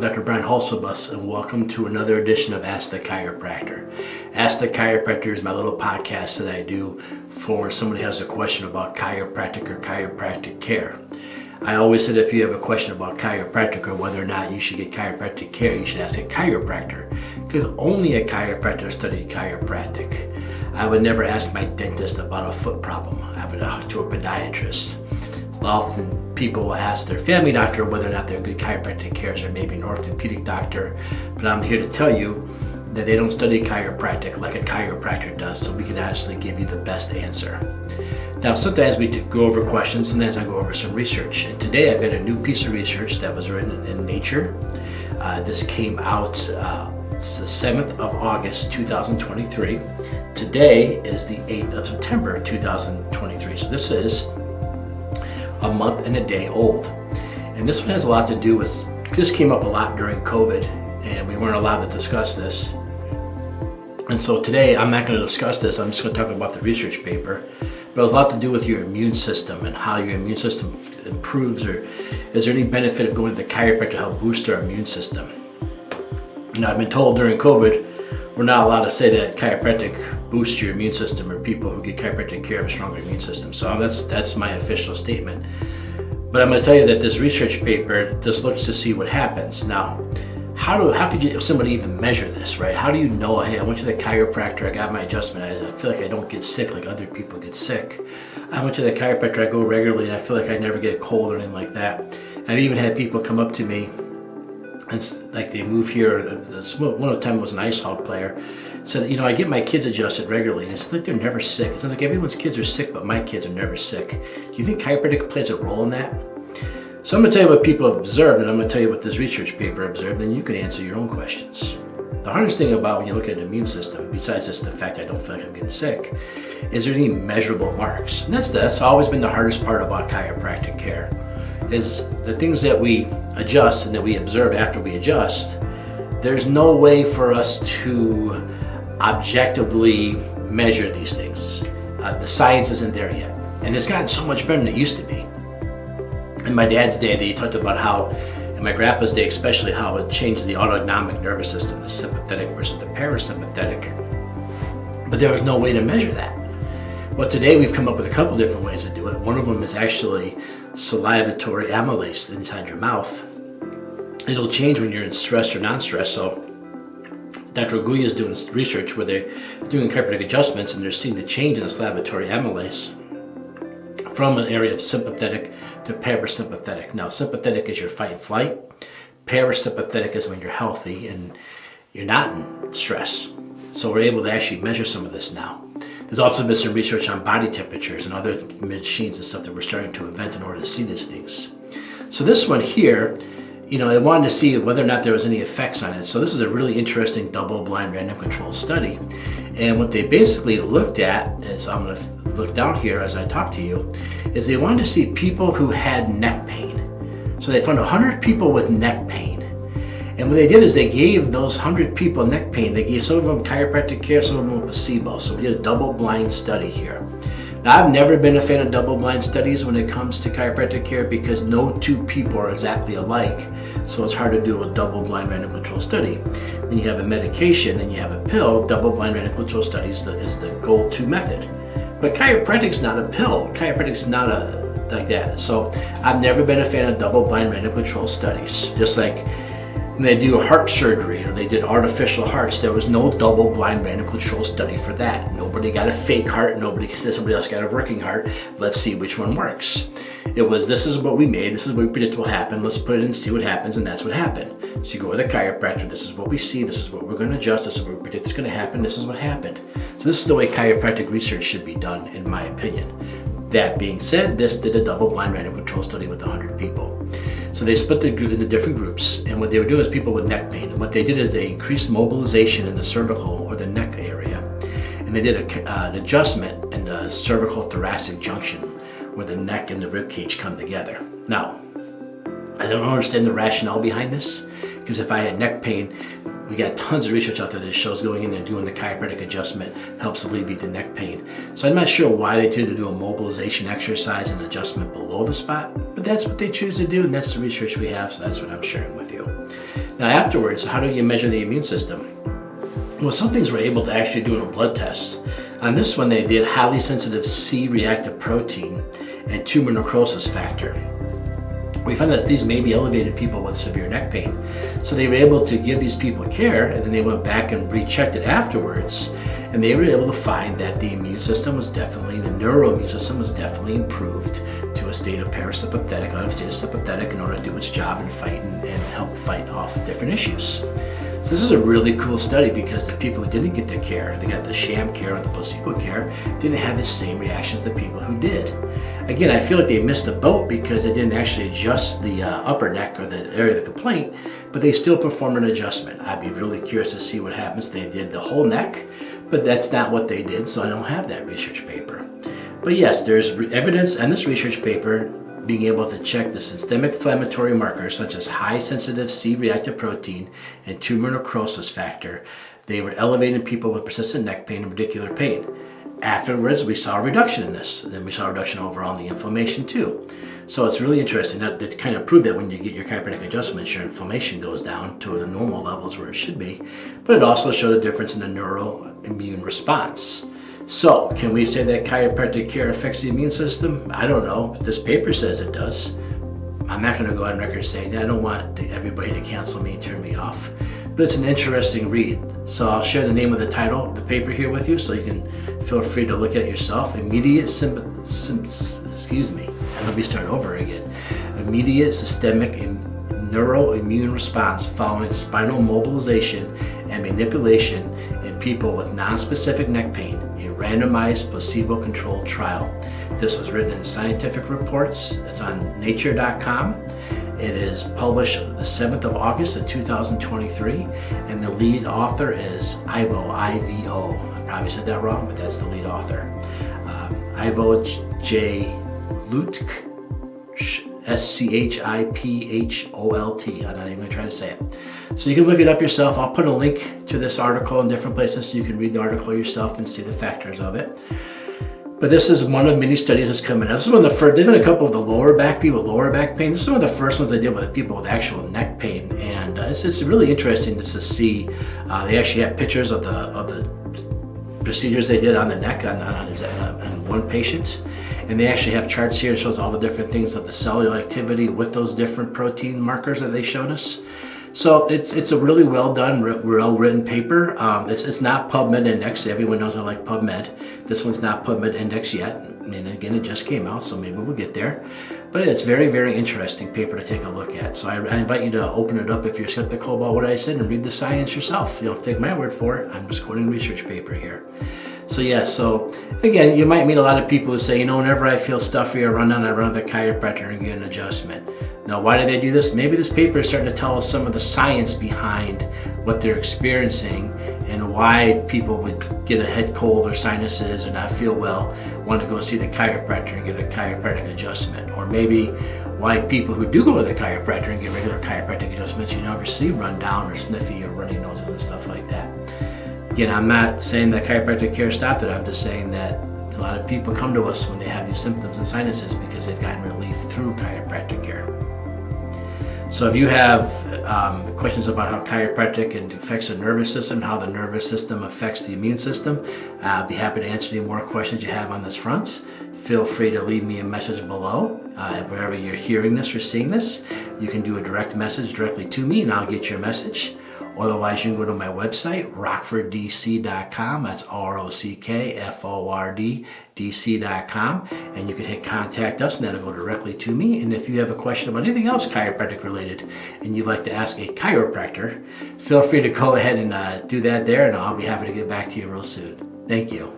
I'm Dr. Brian Hulsebus, and welcome to another edition of Ask the Chiropractor. Ask the Chiropractor is my little podcast that I do for when somebody has a question about chiropractic or chiropractic care. I always said if you have a question about chiropractic or whether or not you should get chiropractic care, you should ask a chiropractor, because only a chiropractor studied chiropractic. I would never ask my dentist about a foot problem. I would talk to a podiatrist. Often people will ask their family doctor whether or not they're good chiropractic cares, or maybe an orthopedic doctor, but I'm here to tell you that they don't study chiropractic like a chiropractor does, so we can actually give you the best answer. Now, sometimes we go over questions, sometimes I go over some research, and today I've got a new piece of research that was written in Nature. This came out it's the 7th of August 2023. Today is the 8th of September 2023, so this is a month and a day old. And this one has a lot to do with, this came up a lot during COVID and we weren't allowed to discuss this. And so today I'm not going to discuss this, I'm just going to talk about the research paper. But it has a lot to do with your immune system and how your immune system improves, or is there any benefit of going to the chiropractor to help boost our immune system? Now, I've been told during COVID we're not allowed to say that chiropractic boosts your immune system, or people who get chiropractic care have a stronger immune system. So that's my official statement. But I'm going to tell you that this research paper just looks to see what happens. Now, how could somebody even measure this, right? How do you know, hey, I went to the chiropractor, I got my adjustment, I feel like I don't get sick like other people get sick. I went to the chiropractor, I go regularly, and I feel like I never get a cold or anything like that. I've even had people come up to me, it's like they move here. One of the time was an ice hockey player, said, I get my kids adjusted regularly, and it's like they're never sick. It sounds like everyone's kids are sick, but my kids are never sick. Do you think chiropractic plays a role in that? So I'm going to tell you what people have observed, and I'm going to tell you what this research paper observed, and then you can answer your own questions. The hardest thing about when you look at an immune system, besides just the fact I don't feel like I'm getting sick, is there any measurable marks? And that's always been the hardest part about chiropractic care, is the things that we adjust and that we observe after we adjust. There's no way for us to objectively measure these things. The science isn't there yet, and it's gotten so much better than it used to be. In my dad's day, they talked about how, in my grandpa's day especially, how it changed the autonomic nervous system, the sympathetic versus the parasympathetic. But there was no way to measure that. Well, today we've come up with a couple different ways to do it. One of them is actually salivatory amylase inside your mouth. It'll change when you're in stress or non-stress. So Dr. Agulia is doing research where they're doing chiropractic adjustments, and they're seeing the change in the salivatory amylase from an area of sympathetic to parasympathetic. Now, sympathetic is your fight and flight. Parasympathetic is when you're healthy and you're not in stress. So we're able to actually measure some of this now. There's also been some research on body temperatures and other machines and stuff that we're starting to invent in order to see these things. So this one here, I wanted to see whether or not there was any effects on it. So this is a really interesting double-blind random control study. And what they basically looked at, as I'm going to look down here as I talk to you, is they wanted to see people who had neck pain. So they found 100 people with neck pain. And what they did is they gave those 100 people neck pain. They gave some of them chiropractic care, some of them placebo. So we did a double-blind study here. Now, I've never been a fan of double-blind studies when it comes to chiropractic care, because no two people are exactly alike. So it's hard to do a double-blind random control study. When you have a medication and you have a pill, double-blind random control study is the go-to method. But chiropractic's not a pill. Chiropractic's not like that. So I've never been a fan of double-blind random control studies. Just like when they do heart surgery or they did artificial hearts, there was no double-blind random control study for that. Nobody got a fake heart, somebody else got a working heart. Let's see which one works. It was, this is what we made, this is what we predict will happen, let's put it in and see what happens, and that's what happened. So you go with a chiropractor, this is what we see, this is what we're going to adjust, this is what we predict is going to happen, this is what happened. So this is the way chiropractic research should be done, in my opinion. That being said, this did a double-blind random control study with 100 people. So they split the group into different groups, and what they were doing is people with neck pain. And what they did is they increased mobilization in the cervical or the neck area, and they did an adjustment in the cervical thoracic junction where the neck and the rib cage come together. Now, I don't understand the rationale behind this, because if I had neck pain, we got tons of research out there that shows going in and doing the chiropractic adjustment helps alleviate the neck pain. So I'm not sure why they tend to do a mobilization exercise and adjustment below the spot, but that's what they choose to do, and that's the research we have, so that's what I'm sharing with you. Now afterwards, how do you measure the immune system? Well, some things we're able to actually do in a blood test. On this one, they did highly sensitive C-reactive protein and tumor necrosis factor. We found that these may be elevated in people with severe neck pain. So they were able to give these people care, and then they went back and rechecked it afterwards, and they were able to find that the immune system was definitely, the neuroimmune system was definitely improved to a state of parasympathetic, out of state of sympathetic, in order to do its job and fight and help fight off different issues. So this is a really cool study because the people who didn't get the care, they got the sham care or the placebo care, didn't have the same reactions as the people who did. Again, I feel like they missed the boat because they didn't actually adjust the upper neck or the area of the complaint, but they still performed an adjustment. I'd be really curious to see what happens. They did the whole neck, but that's not what they did, so I don't have that research paper. But yes, there's evidence in this research paper being able to check the systemic inflammatory markers such as high sensitive C-reactive protein and tumor necrosis factor. They were elevated in people with persistent neck pain and radicular pain. Afterwards, we saw a reduction in this. Then we saw a reduction overall in the inflammation too. So it's really interesting that kind of prove that when you get your chiropractic adjustments, your inflammation goes down to the normal levels where it should be. But it also showed a difference in the neuroimmune response. So, can we say that chiropractic care affects the immune system? I don't know. This paper says it does. I'm not going to go on record saying that. I don't want everybody to cancel me and turn me off. But it's an interesting read. So I'll share the name of the title, the paper here with you, so you can feel free to look at it yourself. Immediate systemic neuroimmune response following spinal mobilization and manipulation in people with nonspecific neck pain, a randomized placebo-controlled trial. This was written in Scientific Reports. It's on nature.com. It is published the 7th of August of 2023, and the lead author is Ivo, I-V-O. I probably said that wrong, but that's the lead author. Ivo J. Lutk, S-C-H-I-P-H-O-L-T. I'm not even going to try to say it. So you can look it up yourself. I'll put a link to this article in different places so you can read the article yourself and see the factors of it. But this is one of many studies that's coming out. This is one of the first. They've done a couple of the lower back people, lower back pain. This is one of the first ones they did with people with actual neck pain, and it's really interesting to see. They actually have pictures of the procedures they did on the neck on one patient, and they actually have charts here that shows all the different things of the cellular activity with those different protein markers that they showed us. So it's a really well done, well written paper. It's not PubMed indexed. Everyone knows I like PubMed. This one's not PubMed indexed yet. And again, it just came out, so maybe we'll get there. But it's very, very interesting paper to take a look at. So I invite you to open it up if you're skeptical about what I said and read the science yourself. You don't have to take my word for it. I'm just quoting research paper here. So yeah, so again, you might meet a lot of people who say, whenever I feel stuffy or run down, I run to the chiropractor and get an adjustment. Now, why do they do this? Maybe this paper is starting to tell us some of the science behind what they're experiencing and why people would get a head cold or sinuses or not feel well, want to go see the chiropractor and get a chiropractic adjustment. Or maybe why people who do go to the chiropractor and get regular chiropractic adjustments, never see run down or sniffy or runny noses and stuff like that. Again, I'm not saying that chiropractic care stopped it. I'm just saying that a lot of people come to us when they have these symptoms and sinuses because they've gotten relief through chiropractic care. So if you have questions about how chiropractic affects the nervous system, how the nervous system affects the immune system, I'll be happy to answer any more questions you have on this front. Feel free to leave me a message below. Wherever you're hearing this or seeing this, you can do a direct message directly to me and I'll get your message. Otherwise, you can go to my website, rockforddc.com. That's ROCKFORD DC.com. And you can hit contact us and that'll go directly to me. And if you have a question about anything else chiropractic related and you'd like to ask a chiropractor, feel free to go ahead and do that there and I'll be happy to get back to you real soon. Thank you.